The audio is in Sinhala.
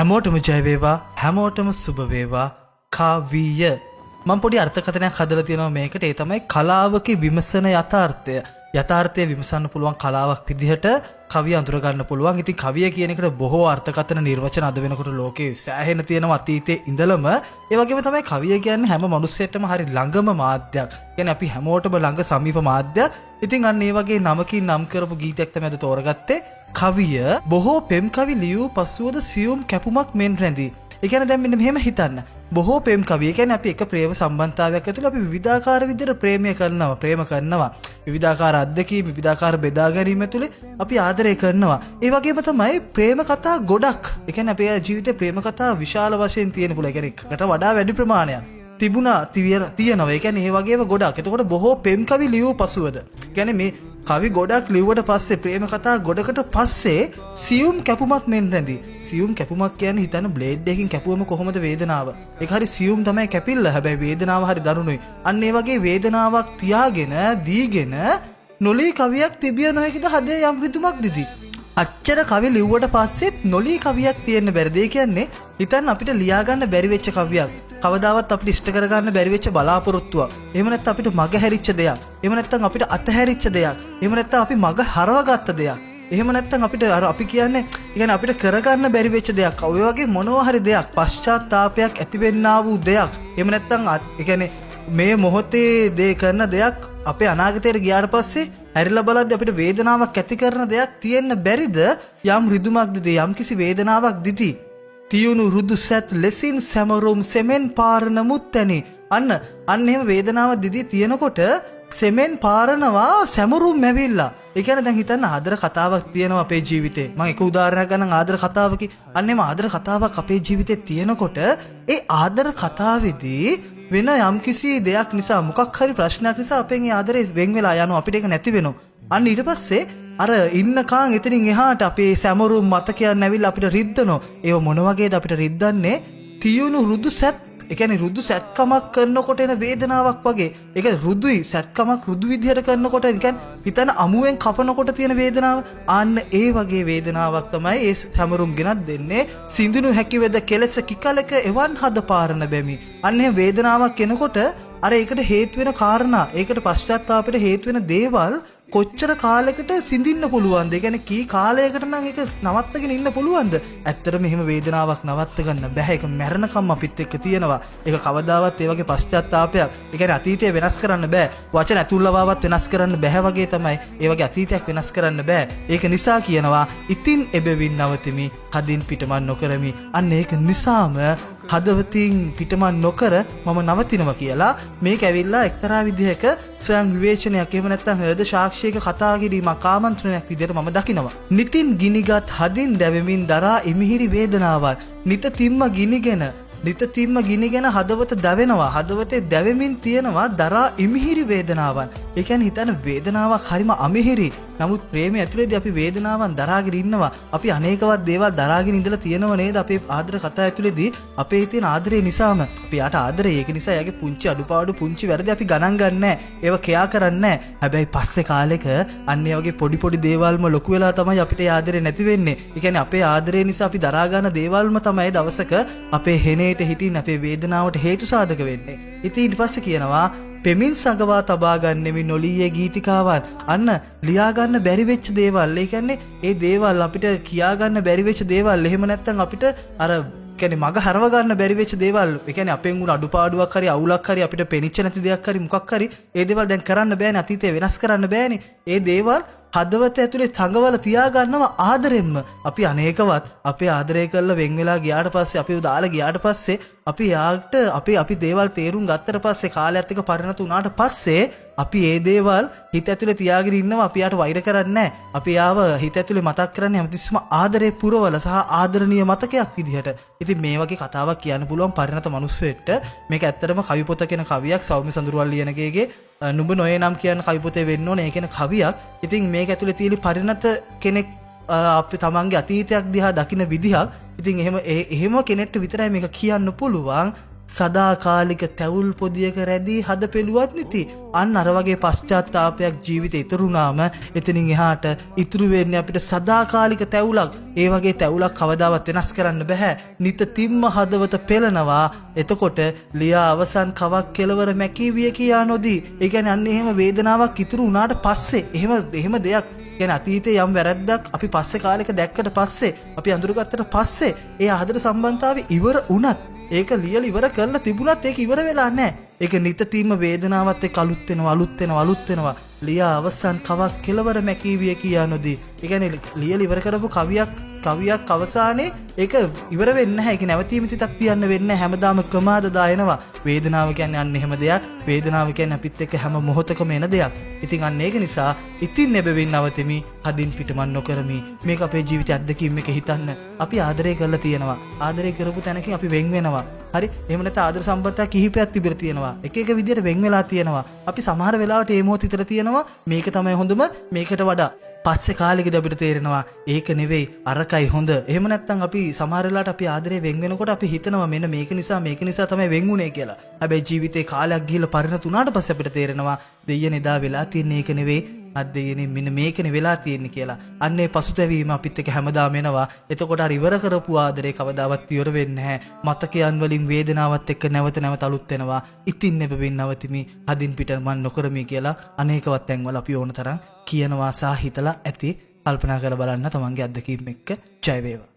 හැමෝටම ජය වේවා, හැමෝටම සුබ වේවා. කවිය මම පොඩි අර්ථකථනයක් හදලා තියෙනවා මේකට. ඒ තමයි කලාවකේ විමසන යථාර්ථය. යථාර්ථය විමසන්න පුළුවන් කලාවක් විදිහට කවිය අඳුර ගන්න පුළුවන්. ඉතින් කවිය කියන එකට බොහෝ අර්ථකථන නිර්වචන අද වෙනකොට ලෝකේ සෑහෙන තියෙනවා අතීතයේ ඉඳලම. ඒ වගේම තමයි කවිය කියන්නේ හැම මිනිස්සෙටම හරි ළඟම මාධ්‍යයක්. කියන්නේ අපි හැමෝටම ළඟ සමීප මාධ්‍යයක්. ඉතින් අන්න ඒ වගේ නමකින් නම් කරපු ගීතයක් තමයි අද තෝරගත්තේ. කවිය බොහෝ පෙම් කවි ලියූ පසුවද සියුම් කැපුමක් මෙන් රැඳී. ඒ කියන්නේ දැන් මෙන්න මෙහෙම හිතන්න. බොහෝ පෙම් කවි. ඒ කියන්නේ අපි එක ප්‍රේම සම්බන්ධතාවයක් ඇතුළේ අපි විවිධාකාර විදිහට ප්‍රේම කරනවා. විවිධාකාර අත්දැකීම්, විවිධාකාර බෙදා ගැනීම ඇතුළේ අපි ආදරය කරනවා. ඒ වගේම තමයි ප්‍රේම කතා ගොඩක්. ඒ කියන්නේ අපේ ජීවිතේ ප්‍රේම කතා විශාල වශයෙන් තියෙන පුළුවන්. ඒ කියන්නේ එකකට වඩා වැඩි ප්‍රමාණයක් තියෙනවා. ඒ කියන්නේ ඒ වගේම ගොඩක්. එතකොට බොහෝ පෙම් කවි ලියූ පසුවද. ඒ කියන්නේ මේ කවි ගොඩක් ලිව්වට පස්සේ ප්‍රේම කතා ගොඩකට පස්සේ සියුම් කැපුමක් මෙන් රැඳී. සියුම් කැපුමක් කියන්නේ හිතන්න බ්ලේඩ් එකකින් කැපුවම කොහොමද වේදනාව? ඒක හරි සියුම් තමයි කැපිල්ල. හැබැයි වේදනාව හරි දරුණුයි. අන්න ඒ වගේ වේදනාවක් තියාගෙන දීගෙන නොලී කවියක් තිබිය නොහැකිද හදේ යම් රිදුමක් දිදී. අච්චර කවි ලිව්වට පස්සෙත් නොලී කවියක් තියෙන්න බැරිද? ඒ කියන්නේ හිතන්න අපිට ලියාගන්න බැරි වෙච්ච කවියක්. කවදාවත් අපිට ඉෂ්ට කරගන්න බැරි වෙච්ච බලාපොරොත්තුවක්. එහෙම නැත්නම් අපිට මග හැරිච්ච දෙයක්. එහෙම නැත්නම් අපිට අතහැරිච්ච දෙයක්. එහෙම නැත්නම් අපි මග හරවගත්ත දෙයක්. එහෙම නැත්නම් අපිට අපි කියන්නේ අපිට කරගන්න බැරි වෙච්ච දෙයක්. ඔය වගේ මොනවා හරි දෙයක්, පශ්චාත්තාවපයක් ඇතිවෙන්නා වූ දෙයක්. එහෙම නැත්නම් මේ මොහොතේ දේ කරන දෙයක් අපේ අනාගතයට ගියාට පස්සේ හැරිලා බලද්දී අපිට වේදනාවක් ඇති කරන දෙයක් තියෙන්න බැරිද? යම් රිදුමක් දිදී, යම් කිසි වේදනාවක් දිදී. තියුණු රුදු සැත් ලෙසින් සැමරුම් සෙමෙන් පාරන මුත්තැනි. අන්න එහෙම වේදනාව දිදී තියෙනකොට සෙමෙන් පාරනවා සැමරුම් මැවිල්ලා. ඒ කියන්නේ දැන් හිතන්න ආදර කතාවක් තියෙනවා අපේ ජීවිතේ. මම එක උදාහරණයක් ගන්නම් ආදර කතාවකි. අන්න එහෙම ආදර කතාවක් අපේ ජීවිතේ තියෙනකොට ඒ ආදර කතාවේදී වෙන යම්කිසි දෙයක් නිසා, මොකක් හරි ප්‍රශ්නයක් නිසා අපෙන් ඒ ආදරේ වෙන් වෙලා යනවා. අපිට ඒක නැති වෙනවා. අන්න ඊට පස්සේ අර ඉන්නකන් එතනින් එහාට අපේ සැමරුම් මතකයන් ඇවිල්ලා අපිට රිද්දනවා. ඒව මොන වගේද අපිට රිද්දන්නේ? තියුණු රුදු සැත්. ඒ කියන්නේ රුදු සැත්කමක් කරනකොට එන වේදනාවක් වගේ. ඒක රුදුයි සැත්කමක් රුදු විදිහට කරනකොට නිකන් හිතන අමුවෙන් කපනකොට තියෙන වේදනාව. අන්න ඒ වගේ වේදනාවක් තමයි ඒ සැමරුම් ගෙනත් දෙන්නේ. සිඳුණු හැකි වෙද කෙලස කිකලක එවන් හද පාරන බැමි. අන්න ඒ වේදනාවක් එනකොට අර ඒකට හේතු වෙන කාරණා, ඒකට පශ්චාත්තාපයට හේතු වෙන දේවල් කොච්චර කාලයකට සිඳින්න පුළුවන්ද? ඒ කියන්නේ කී කාලයකට නම් ඒක නවත්තගෙන ඉන්න පුළුවන්ද? ඇත්තටම මෙහෙම වේදනාවක් නවත්ත ගන්න බෑ. ඒක මැරෙනකම් අපිත් එක්ක තියෙනවා. ඒක කවදාවත් ඒ වගේ පශ්චාත්තාපයක්, ඒ කියන්නේ අතීතය වෙනස් කරන්න බෑ. වචන ඇතුල්ලවාවත් වෙනස් කරන්න බෑ වගේ තමයි. ඒ වගේ අතීතයක් වෙනස් කරන්න බෑ. ඒක නිසා කියනවා ඉතින් එබෙවින් නවතිමි හදින් පිටමන් නොකරමි. අන්න ඒක නිසාම හදවතින් පිටමන් නොකර මම නවතිනවා කියලා මේක ඇවිල්ලා එක්තරා විදිහක ස්වයං විවේචනයක්, එහෙම නැත්නම් හෘද සාක්ෂියක කතා කිරීමක්, ආමන්ත්‍රණයක් විදිහට මම දකිනවා. නිතින් ගිනිගත් හදින් දැවෙමින් දරා ඉමිහිරි වේදනාවල් නිතින්ම ගිනිගෙන හදවත දැවෙනවා. හදවතේ දැවෙමින් තියෙනවා දරා ඉමිහිරි වේදනාවන්. ඒ කියන්නේ හිතන වේදනාවක් හරිම අමිහිරි. නමුත් ප්‍රේමය ඇතුළේදී අපි වේදනාවන් දරාගෙන ඉන්නවා. අපි අනේකවත් දේවල් දරාගෙන ඉඳලා තියෙනව නේද? අපේ ආදර කතා ඇතුළේදී අපේ තියෙන ආදරය නිසාම අපි යාට ආදරේ. ඒක නිසා යාගේ පුංචි අඩුපාඩු, පුංචි වැරදි අපි ගණන් ගන්නෑ. ඒව කෙයා කරන්නේ නැහැ. හැබැයි පස්සේ කාලෙක අන්න ඒ වගේ පොඩි දේවල්ම ලොකු වෙලා තමයි අපිට ආදරේ නැති වෙන්නේ. ඒ කියන්නේ අපේ ආදරේ නිසා අපි දරා ගන්න දේවල්ම තමයි දවසක අපේ හෙනේට හිටින් අපේ වේදනාවට හේතු සාධක වෙන්නේ. ඉතින් ඊට පස්සේ කියනවා පෙමින් සගවා තබා ගන්නෙමි නොලීයේ ගීතිකාවන්. අන්න ලියාගන්න බැරි වෙච්ච දේවල්. ඒ කියන්නේ ඒ දේවල් අපිට කියාගන්න බැරි වෙච්ච දේවල්. එහෙම නැත්නම් අපිට අර කියන්නේ මග හරව ගන්න බැරි වෙච්ච දේවල්. ඒ කියන්නේ අපෙන් උන අඩුපාඩුවක් හරි අවුලක් හරි අපිට පෙනිච්ච නැති දෙයක් හරි මොකක් හරි ඒ දේවල් දැන් කරන්න බෑනේ. අතීතේ වෙනස් කරන්න බෑනේ. ඒ දේවල් හදවත ඇතුලේ තඟවල තියාගන්නවා ආදරෙන්ම. අපි අනේකවත් අපේ ආදරය කරලා වෙන් වෙලා ගියාට පස්සේ, අපිව දාලා ගියාට පස්සේ අපි යාට අපි දේවල් තේරුම් ගත්තට පස්සේ, කාලයත් එක්ක පරිණත වුණාට පස්සේ අපි ඒ දේවල් හිත ඇතුලේ තියාගෙන ඉන්නවා. අපි යාට වෛර කරන්නේ නැහැ. අපි යාව හිත ඇතුලේ මතක් කරන්නේ හැමතිස්සම ආදරේ පුරවල සහ ආදරණීය මතකයක් විදිහට. ඉතින් මේ වගේ කතාවක් කියන්න පුළුවන් පරිණත මිනිස්සෙට. මේක ඇත්තටම කවි පොත කියන කවියක්, සෞම්‍ය සඳුරුවල් ලියනගේගේ නුඹ නොයේ නම් කියන කවි පොතේ වෙන්න ඕනේ. ඒ කියන කවියක්. ඉතින් මේක ඇතුලේ තියෙන පරිණත කෙනෙක් අපි තමන්ගේ අතීතයක් දිහා දකින විදිහක්. ඉතින් එහෙම කෙනෙක්ට විතරයි මේක කියන්න පුළුවන්. සදාකාලික තැවුල් පොදියක රැදී හද පෙළුවත් නිති. අන්න අර වගේ පශ්චාත්තාවපයක් ජීවිතේ ඉතුරුනාම එතනින් එහාට ඉතුරු වෙන්නේ අපිට සදාකාලික තැවුලක්. ඒ වගේ තැවුලක් කවදාවත් වෙනස් කරන්න බෑ. නිතින්ම හදවත පෙළනවා. එතකොට ලියා අවසන් කවක් කෙලවර මැකී විය කියා නොදී. ඒ කියන්නේ අන්න එහෙම වේදනාවක් ඉතුරු වුණාට පස්සේ එහෙම දෙයක් කියන්නේ අතීතයේ යම් වැරද්දක් අපි පස්සේ කාලෙක දැක්කට පස්සේ අපි අඳුරගත්තට පස්සේ ඒ ආදර සම්බන්ධතාවය ඉවර වුණත් ඒක ලියලා ඉවර කරලා තිබුණත් ඒක ඉවර වෙලා නැහැ. ඒක නිතින්ම වේදනාවත් එක්ක අලුත් වෙනවා. ලියා අවසන් කවක් කෙලවර මැකී විය කියා නොදී. ඒ කියන්නේ ලියලා ඉවර කරපු කවියක් අවසානයේ ඒක ඉවර වෙන්නේ නැහැ. ඒක නැවතීම තිතක් තියන්න වෙන්නේ නැහැ. හැමදාම ක්‍රමාද දායනවා. වේදනාව කියන්නේ අන්න එහෙම දෙයක්. වේදනාව කියන්නේ අපිත් එක්ක හැම මොහොතකම එන දෙයක්. ඉතින් අන්න ඒක නිසා ඉතින් නෙබෙවින් නවතෙමි. හදින් පිටමන් නොකරමි. මේක අපේ ජීවිත අත්දැකීම් එක හිතන්න. අපි ආදරය කරලා තියෙනවා. ආදරය කරපු තැනකින් අපි වෙන් වෙනවා. හරි? එහෙම නැත්නම් ආදර සම්බන්ධතා කිහිපයක් තිබිලා තියෙනවා. එක විදියට වෙන් වෙලා තියෙනවා. අපි සමහර වෙලාවට මේ මොහොත විතර තියෙනවා. මේක තමයි හොඳම. මේකට වඩා පස්සේ කාලෙකදී අපිට තේරෙනවා ඒක නෙවෙයි අරකයි හොඳ. එහෙම නැත්නම් අපි සමහර වෙලාවට අපි ආදරේ වෙන් වෙනකොට අපි හිතනවා මෙන්න මේක නිසා තමයි වෙන් වුනේ කියලා. හැබැයි ජීවිතේ කාලයක් ගිහිල්ලා පරිණත වුණාට පස්සේ අපිට තේරෙනවා දෙයියනේ දා වෙලා තියෙන්නේ ඒක නෙවෙයි. අද්දෙයනේ මෙන්න මේකනේ වෙලා තියෙන්නේ කියලා. අන්නේ පසුතැවීම අපිත් එක්ක හැමදාම එනවා. එතකොට අර ඉවර කරපු ආදරේ කවදාවත් ඉවර වෙන්නේ නැහැ. මතකයන් වලින් වේදනාවත් එක්ක නැවත අලුත් වෙනවා. ඉතින් නෙබෙවින් නවතිමි. හදින් පිට මන් නොකරමි කියලා අනේකවත් තැන්වල අපි ඕන තරම් කියනවා සහ හිතලා ඇති. කල්පනා කරලා බලන්න තමන්ගේ අත්දැකීම් එක්ක. ජය වේවා.